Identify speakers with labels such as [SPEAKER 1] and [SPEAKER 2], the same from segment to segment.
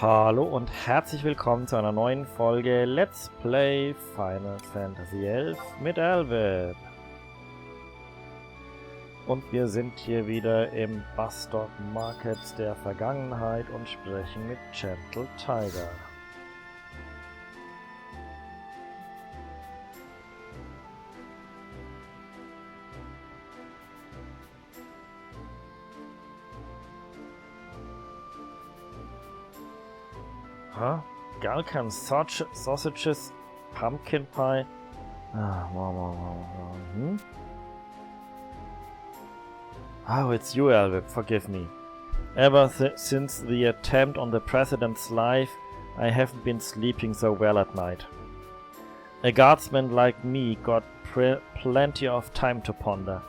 [SPEAKER 1] Hallo und herzlich willkommen zu einer neuen Folge Let's Play Final Fantasy XI mit Elvip. Und wir sind hier wieder im Bastok Market der Vergangenheit und sprechen mit Gentle Tiger. Huh? Galkan sausages, pumpkin pie. Oh, it's you, Elvip. Forgive me. Ever since the attempt on the President's life, I haven't been sleeping so well at night. A guardsman like me got plenty of time to ponder.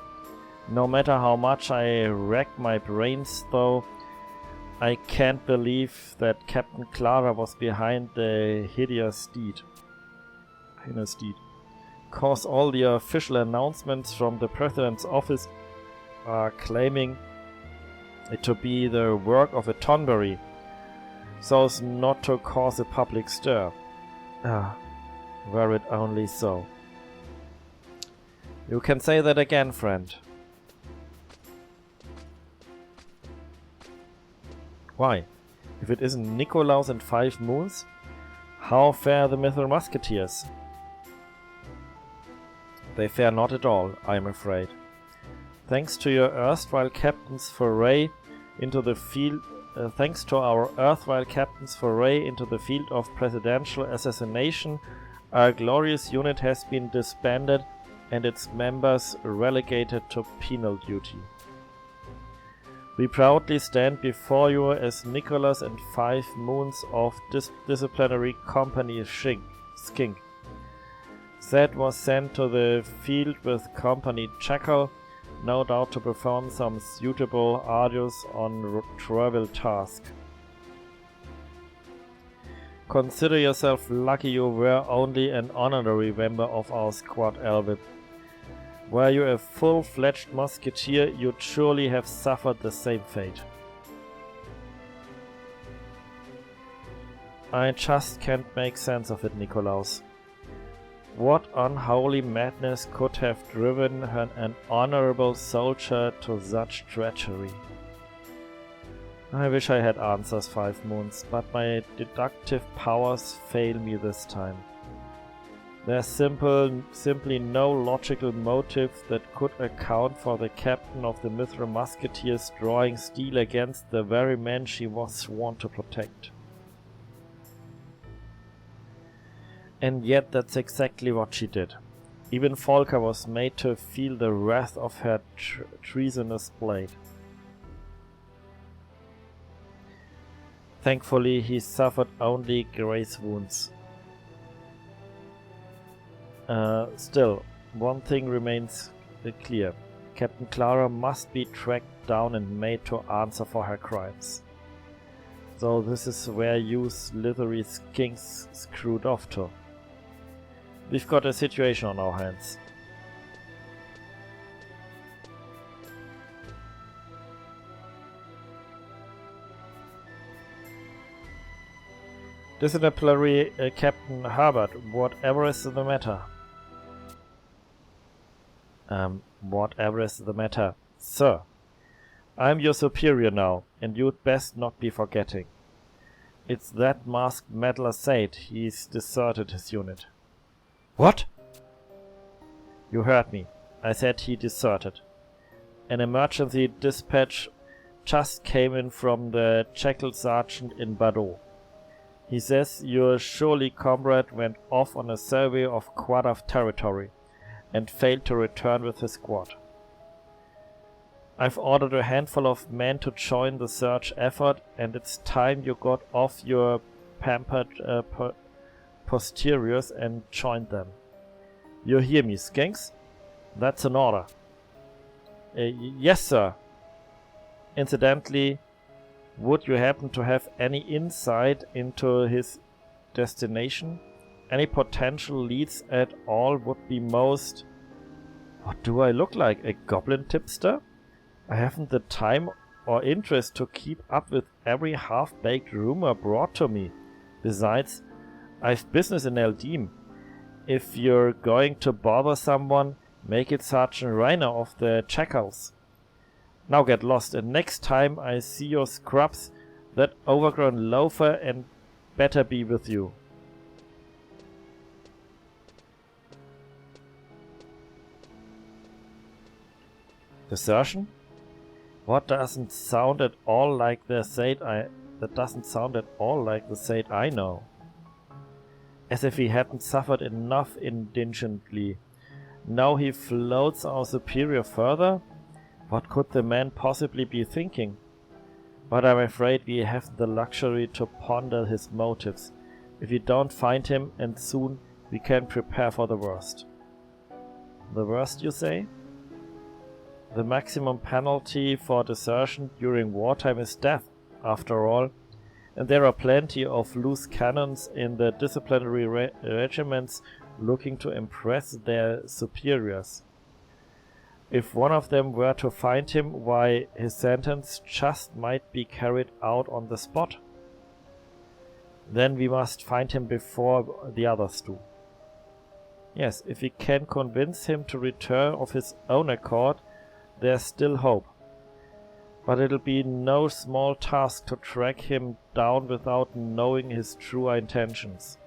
[SPEAKER 1] No matter how much I rack my brains, though, I can't believe that Captain Clara was behind the hideous deed. Cause all the official announcements from the President's office are claiming it to be the work of a Tonberry, so as not to cause a public stir. Were it only so. You can say that again, friend. Why? If it isn't Nikolaus and 5 moons, how fare the Mythril Musketeers? They fare not at all, I am afraid. Thanks to your erstwhile captain's foray into the field, thanks to our erstwhile captain's foray into the field of presidential assassination, our glorious unit has been disbanded and its members relegated to penal duty. We proudly stand before you as Nicholas and 5 moons of disciplinary company Skink. Zed was sent to the field with company Jackal, no doubt to perform some suitable arduous on travel task. Consider yourself lucky you were only an honorary member of our squad, Elvip. Were you a full-fledged musketeer, you'd surely have suffered the same fate. I just can't make sense of it, Nikolaus. What unholy madness could have driven an honorable soldier to such treachery? I wish I had answers, 5 moons, but my deductive powers fail me this time. There's simply no logical motive that could account for the captain of the Mythril Musketeers drawing steel against the very men she was sworn to protect. And yet that's exactly what she did. Even Volker was made to feel the wrath of her treasonous blade. Thankfully he suffered only graze wounds. Still, one thing remains clear. Captain Clara must be tracked down and made to answer for her crimes. So this is where you slithery skinks screwed off to. We've got a situation on our hands. Disciplinary Captain Herbert, whatever is the matter? Whatever is the matter? Sir, I'm your superior now, and you'd best not be forgetting. It's that masked meddler Zeid. He's deserted his unit. What? You heard me. I said he deserted. An emergency dispatch just came in from the Jackal Sergeant in Bordeaux. He says your surly comrade went off on a survey of Quadav territory and failed to return with his squad. I've ordered a handful of men to join the search effort, and it's time you got off your pampered posteriors and joined them. You hear me, skinks? That's an order. Yes, sir. Incidentally, would you happen to have any insight into his destination? Any potential leads at all would be most... What do I look like? A goblin tipster? I haven't the time or interest to keep up with every half-baked rumor brought to me. Besides, I've business in Nachdem. If you're going to bother someone, make it Sergeant Rainer of the Jackals. Now get lost, and next time I see your scrubs, that overgrown loafer and better be with you. Desertion? What doesn't sound at all like the Zeid that doesn't sound at all like the Zeid I know. As if he hadn't suffered enough indigently. Now he floats our superior further? What could the man possibly be thinking? But I'm afraid we haven't the luxury to ponder his motives. If we don't find him, and soon, we can prepare for the worst. The worst, you say? The maximum penalty for desertion during wartime is death, after all, and there are plenty of loose cannons in the disciplinary regiments looking to impress their superiors. If one of them were to find him, why, his sentence just might be carried out on the spot. Then we must find him before the others do. Yes, if we can convince him to return of his own accord, there's still hope. But it'll be no small task to track him down without knowing his true intentions.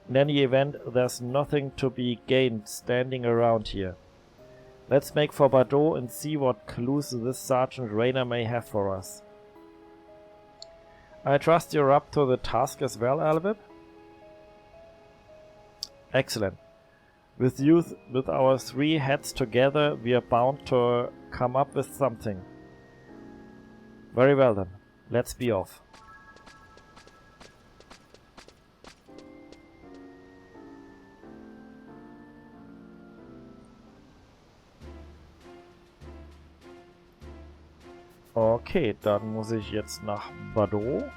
[SPEAKER 1] In any event, there's nothing to be gained standing around here. Let's make for Bastok and see what clues this Sergeant Rainer may have for us. I trust you're up to the task as well, Albib? Excellent. With our three heads together, we are bound to come up with something. Very well then, let's be off. Okay, dann muss ich jetzt nach Bastok.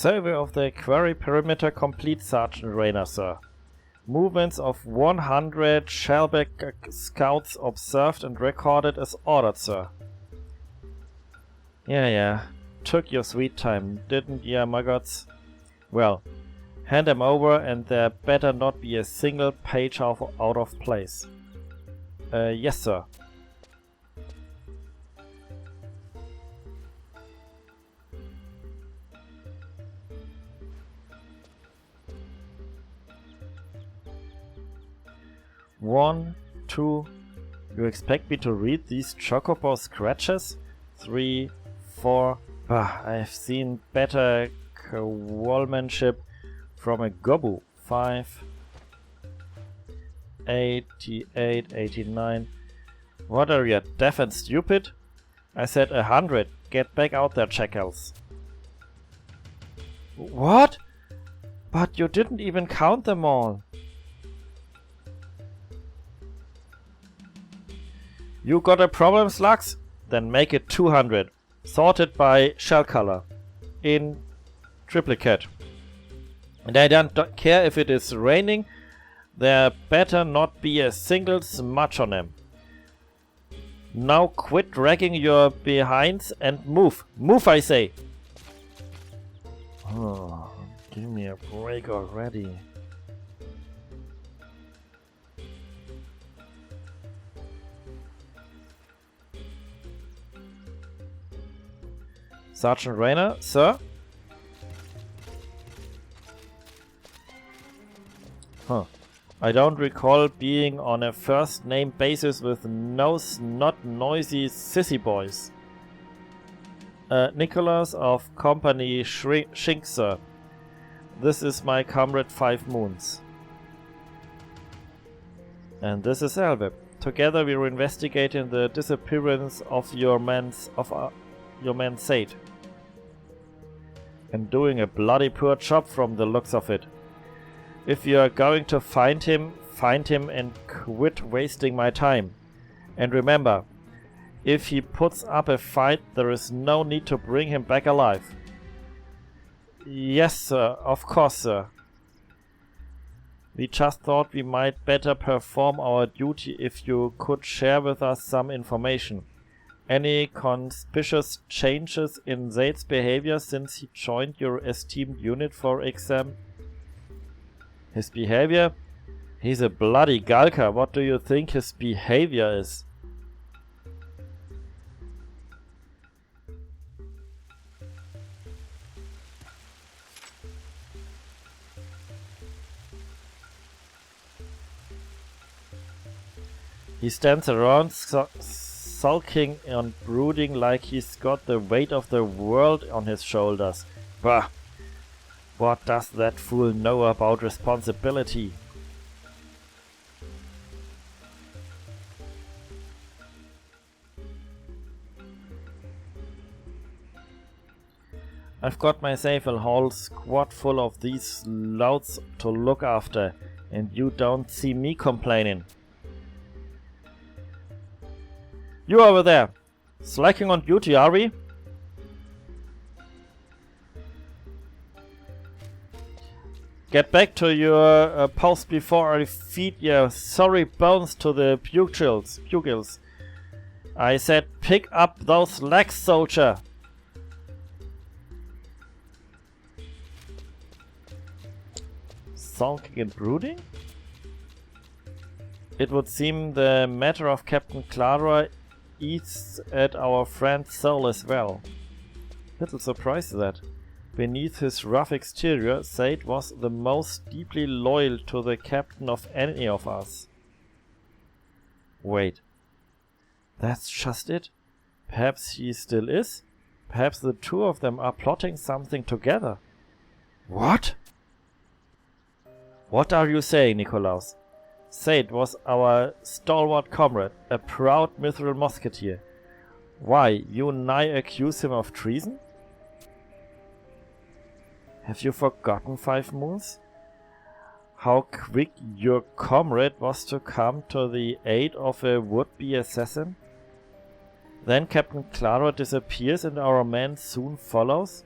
[SPEAKER 1] Survey of the quarry perimeter complete, Sergeant Rainer, sir. Movements of 100 Shellback scouts observed and recorded as ordered, sir. Yeah. Took your sweet time, didn't ya, maggots? Well, hand them over and there better not be a single page out of place. Yes, sir. One, two. You expect me to read these chocobo scratches? 3, 4. I've seen better workmanship from a gobu. 5, 88, 89. What are you, deaf and stupid? I said 100. Get back out there, jackals. What? But you didn't even count them all. You got a problem, slugs? Then make it 200. Sorted by shell color. In triplicate. And I don't care if it is raining. There better not be a single smudge on them. Now quit dragging your behinds and move. Move, I say! Oh, give me a break already. Sergeant Rainer, sir? I don't recall being on a first-name basis with no snot-noisy sissy boys. Nicholas of Company Shink, sir. This is my comrade 5 Moons. And this is Elvip. Together we were investigating the disappearance of your man Zeid. And doing a bloody poor job from the looks of it. If you are going to find him and quit wasting my time. And remember, if he puts up a fight, there is no need to bring him back alive. Yes, sir. Of course, sir. We just thought we might better perform our duty if you could share with us some information. Any conspicuous changes in Zeid's behavior since he joined your esteemed unit, for example? His behavior? He's a bloody Galka. What do you think his behavior is? He stands around sulking and brooding like he's got the weight of the world on his shoulders. Bah! What does that fool know about responsibility? I've got myself a whole squad full of these louts to look after, and you don't see me complaining. You over there! Slacking on duty, are we? Get back to your post before I feed your sorry bones to the pugils. I said pick up those legs, soldier! Sulking and brooding? It would seem the matter of Captain Clara eats at our friend's soul as well. Little surprised that. Beneath his rough exterior, Zeid was the most deeply loyal to the captain of any of us. Wait. That's just it? Perhaps he still is? Perhaps the two of them are plotting something together. What? What are you saying, Nikolaus? Zeid was our stalwart comrade, a proud Mythril Musketeer. Why, you nigh accuse him of treason? Have you forgotten, 5 Moons? How quick your comrade was to come to the aid of a would-be assassin? Then Captain Clara disappears and our man soon follows?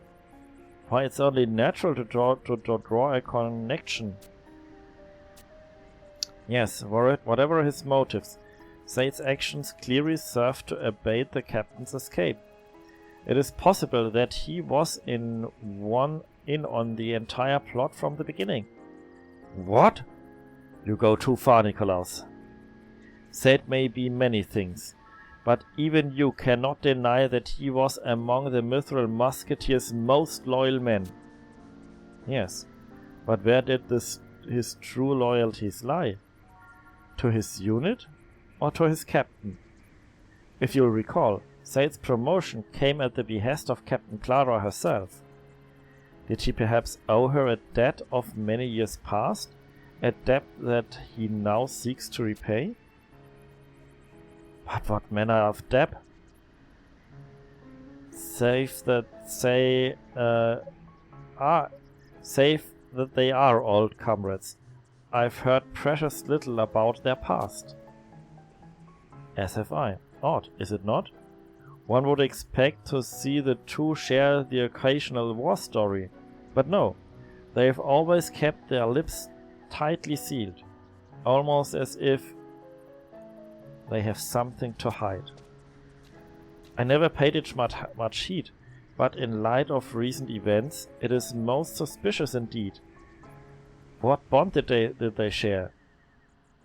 [SPEAKER 1] Why, it's only natural to draw a connection. Yes, whatever his motives, Zeid's actions clearly served to abate the captain's escape. It is possible that he was in on the entire plot from the beginning. What? You go too far, Nikolaus. Zeid may be many things, but even you cannot deny that he was among the Mythril Musketeers' most loyal men. Yes, but where did his true loyalties lie? To his unit or to his captain? If you'll recall, Zeid's promotion came at the behest of Captain Clara herself. Did he perhaps owe her a debt of many years past? A debt that he now seeks to repay? But what manner of debt? Save that they are old comrades. I've heard precious little about their past. As have I. Odd, is it not? One would expect to see the two share the occasional war story. But no, they have always kept their lips tightly sealed, almost as if they have something to hide. I never paid it much heed, but in light of recent events, it is most suspicious indeed. What bond did they share?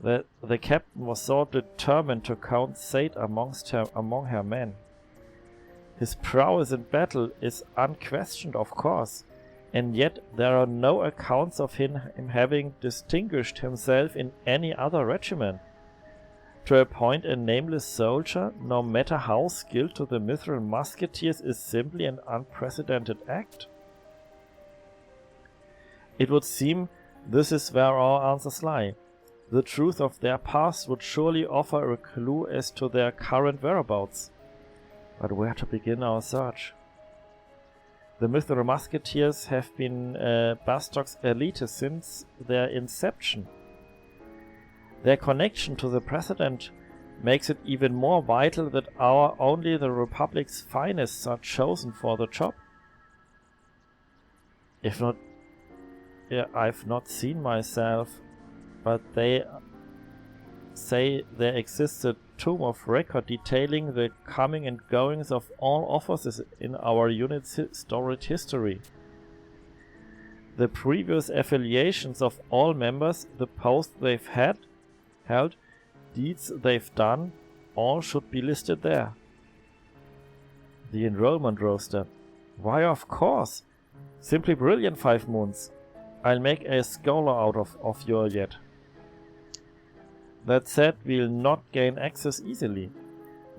[SPEAKER 1] The captain was so determined to count Zeid among her men. His prowess in battle is unquestioned, of course, and yet there are no accounts of him having distinguished himself in any other regiment. To appoint a nameless soldier, no matter how skilled, to the Mythril Musketeers is simply an unprecedented act. It would seem this is where our answers lie. The truth of their past would surely offer a clue as to their current whereabouts. But where to begin our search? The Mythril Musketeers have been Bastok's elite since their inception. Their connection to the President makes it even more vital that only the Republic's finest are chosen for the job. If not, I've not seen myself, but they say there exists a tome of record detailing the coming and goings of all officers in our unit's storied history. The previous affiliations of all members, the posts they've held, deeds they've done, all should be listed there. The enrollment roster. Why, of course! Simply brilliant, 5 moons. I'll make a scholar out of you yet. That said, we'll not gain access easily.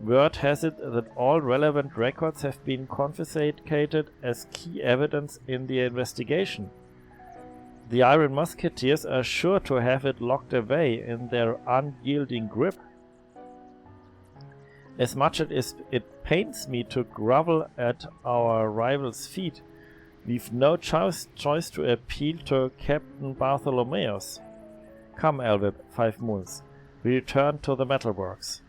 [SPEAKER 1] Word has it that all relevant records have been confiscated as key evidence in the investigation. The Iron Musketeers are sure to have it locked away in their unyielding grip. As much as it pains me to grovel at our rivals' feet, we've no choice to appeal to Captain Bartholomeus. Come, Elvip, 5 moons. We return to the Metalworks.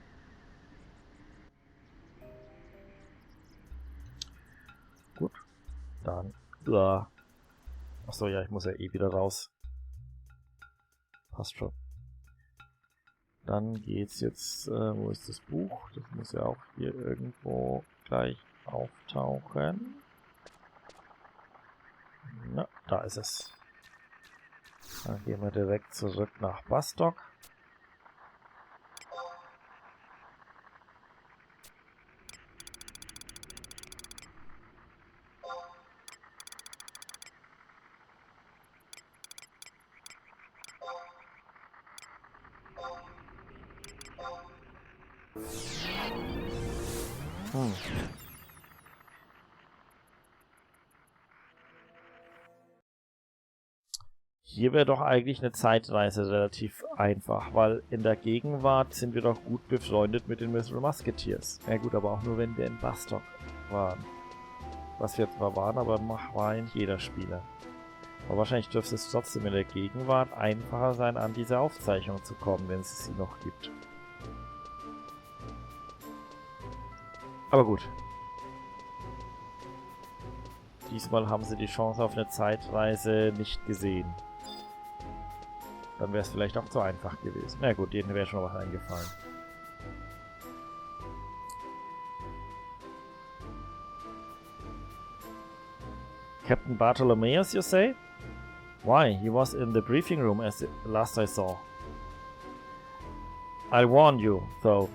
[SPEAKER 1] Gut, dann. Achso, ja, ich muss ja eh wieder raus. Passt schon. Dann geht's jetzt, wo ist das Buch? Das muss ja auch hier irgendwo gleich auftauchen. Na, da ist es. Dann gehen wir direkt zurück nach Bastok. Hier wäre doch eigentlich eine Zeitreise relativ einfach, weil in der Gegenwart sind wir doch gut befreundet mit den Mythril Musketeers. Ja gut, aber auch nur wenn wir in Bastok waren. Was wir zwar waren, aber war nicht jeder Spieler. Aber wahrscheinlich dürfte es trotzdem in der Gegenwart einfacher sein, an diese Aufzeichnung zu kommen, wenn es sie noch gibt. Aber gut. Diesmal haben sie die Chance auf eine Zeitreise nicht gesehen. Dann wäre es vielleicht auch zu einfach gewesen. Na gut, denen wäre schon was eingefallen. Captain Bartholomeus, you say? Why, he was in the briefing room as last I saw. I'll warn you, though,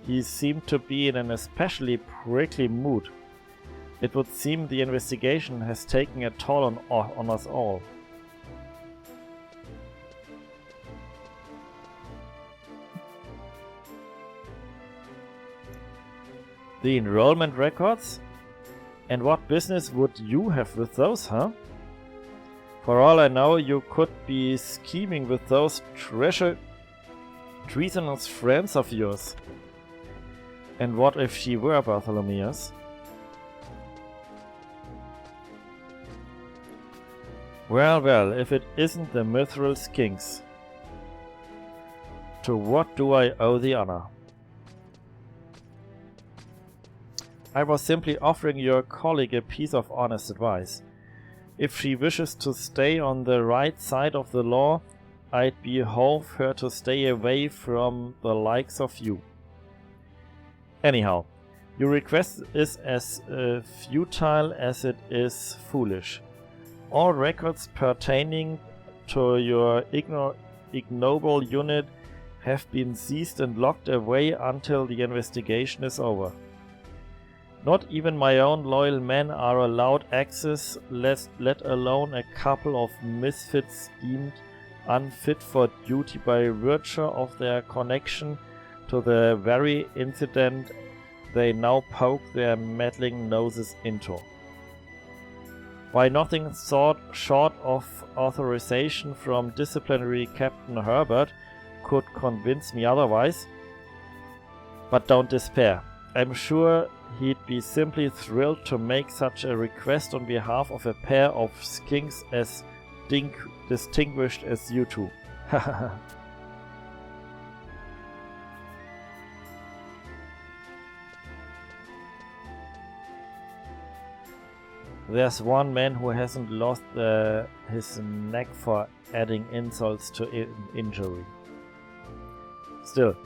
[SPEAKER 1] he seemed to be in an especially prickly mood. It would seem the investigation has taken a toll on us all. The enrollment records? And what business would you have with those, huh? For all I know, you could be scheming with those treasonous friends of yours. And what if she were Bartholomeus? Well, well, if it isn't the Mythril Skinks. To what do I owe the honor? I was simply offering your colleague a piece of honest advice. If she wishes to stay on the right side of the law, I'd behoove her to stay away from the likes of you. Anyhow, your request is as futile as it is foolish. All records pertaining to your ignoble unit have been seized and locked away until the investigation is over. Not even my own loyal men are allowed access, let alone a couple of misfits deemed unfit for duty by virtue of their connection to the very incident they now poke their meddling noses into. Why nothing short of authorization from disciplinary Captain Herbert could convince me otherwise. But don't despair. I'm sure he'd be simply thrilled to make such a request on behalf of a pair of skinks as distinguished as you two. There's one man who hasn't lost his neck for adding insults to injury. Still,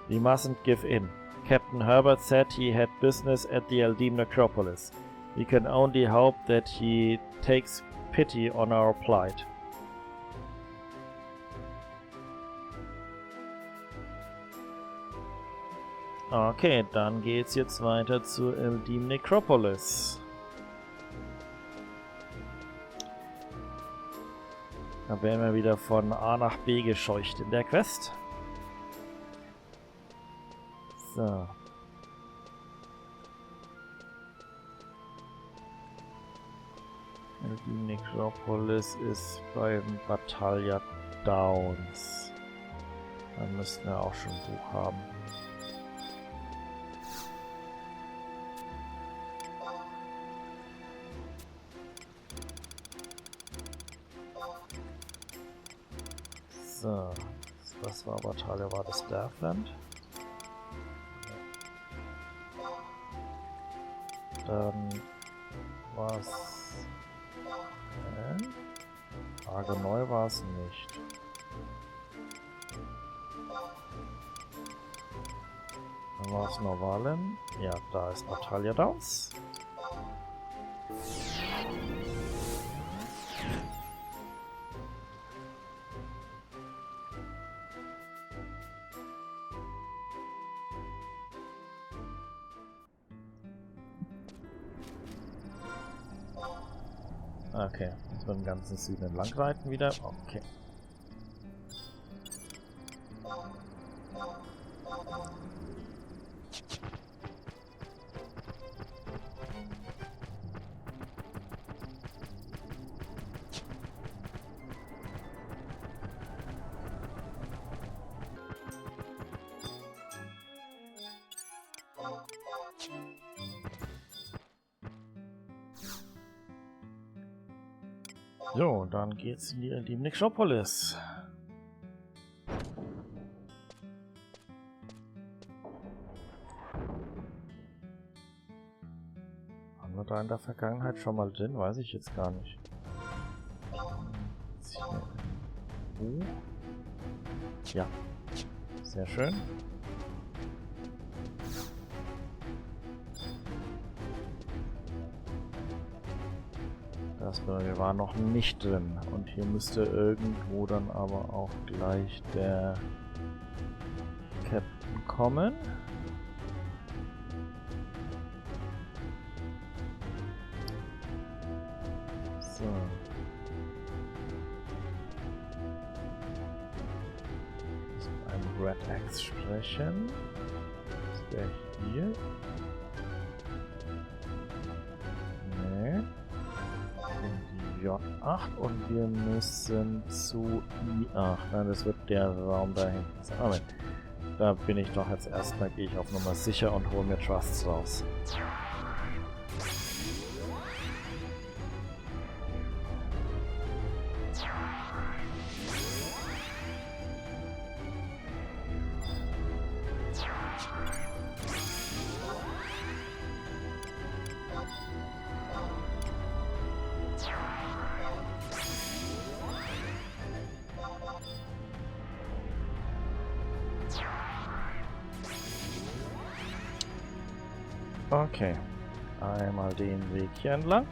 [SPEAKER 1] we mustn't give in. Captain Herbert said he had business at the Eldim necropolis. We can only hope that he takes pity on our plight. Okay, dann geht's jetzt weiter zu Eldim Necropolis. Da werden wir wieder von A nach B gescheucht in der Quest. So. Die Necropolis ist beim Battaglia Downs. Da müssten wir auch schon ein Buch haben. So, das war Battaglia, war das Deathland. Dann war's. Frage neu war es nicht. Dann war es Novalen. Ja, da ist Battaglia Downs. Okay, jetzt mit dem ganzen Süden entlang reiten wieder. Okay. So, dann geht's in die Necropolis. Haben wir da in der Vergangenheit schon mal drin? Weiß ich jetzt gar nicht. Ja, sehr schön. Wir waren noch nicht drin und hier müsste irgendwo dann aber auch gleich der Captain kommen. So. Ich muss mit einem Red Axe sprechen. Ist der hier? Nee. J8 und wir müssen zu I8. Nein, das wird der Raum da hinten sein. Moment. Da bin ich doch jetzt erstmal, gehe ich auf Nummer sicher und hole mir Trusts raus. Okay, einmal den Weg hier entlang.